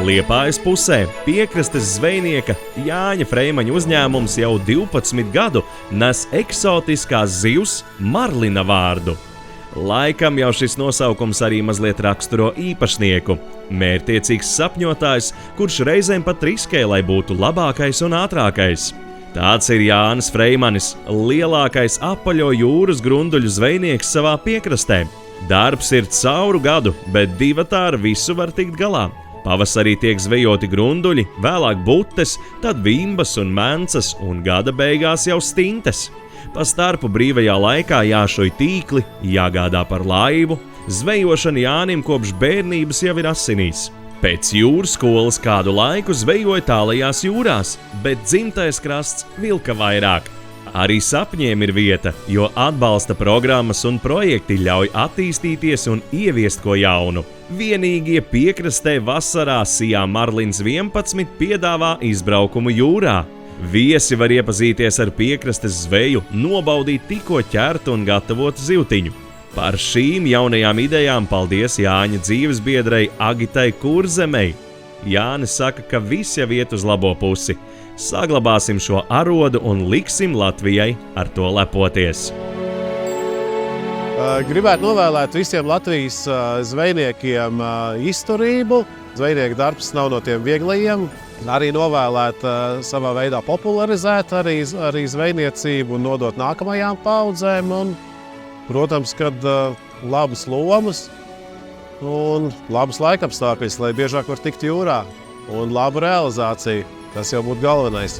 Liepājas pusē piekrastes zvejnieka Jāņa Freimaņa uzņēmums jau 12 gadu nes eksotiskās zivs marlina vārdu. Laikam jau šis nosaukums arī mazliet raksturo īpašnieku. Mērķtiecīgs sapņotājs, kurš reizēm pat riskē, lai būtu labākais un ātrākais. Tāds ir Jānis Freimanis, lielākais apaļo jūras grunduļu zvejnieks savā piekrastē. Darbs ir cauru gadu, bet divatā ar visu var tikt galā. Pavasarī tiek zvejoti grunduļi, vēlāk butes, tad vimbas un mencas un gada beigās jau stintes. Pa starpu brīvajā laikā jāšuj tīkli, jāgādā par laivu. Zvejošana Jānim kopš bērnības jau ir asinīs. Pēc jūras skolas kādu laiku zvejoja tālajās jūrās, bet dzimtais krasts vilka vairāk. Arī sapņiem ir vieta, jo atbalsta programmas un projekti ļauj attīstīties un ieviest ko jaunu. Vienīgie piekrastē vasarā Sijā Marlins 11 piedāvā izbraukumu jūrā. Viesi var iepazīties ar piekrastes zveju, nobaudīt tikko ķertu un gatavotu zivtiņu. Par šīm jaunajām idejām paldies Jāņa dzīvesbiedrei Agitai Kurzemei. Jānis saka, ka viss jau iet uz labo pusi. Saglabāsim šo arodu un liksim Latvijai ar to lepoties. Gribētu novēlēt visiem Latvijas zvejniekiem izturību. Zvejnieku darbs nav no tiem vieglajiem. Arī novēlēt savā veidā popularizēt arī zvejniecību un nodot nākamajām paudzēm. Un, protams, kad labas lomas un labas laikapstākļus, lai biežāk var tikt jūrā un labu realizāciju. Tas jau būtu galvenais.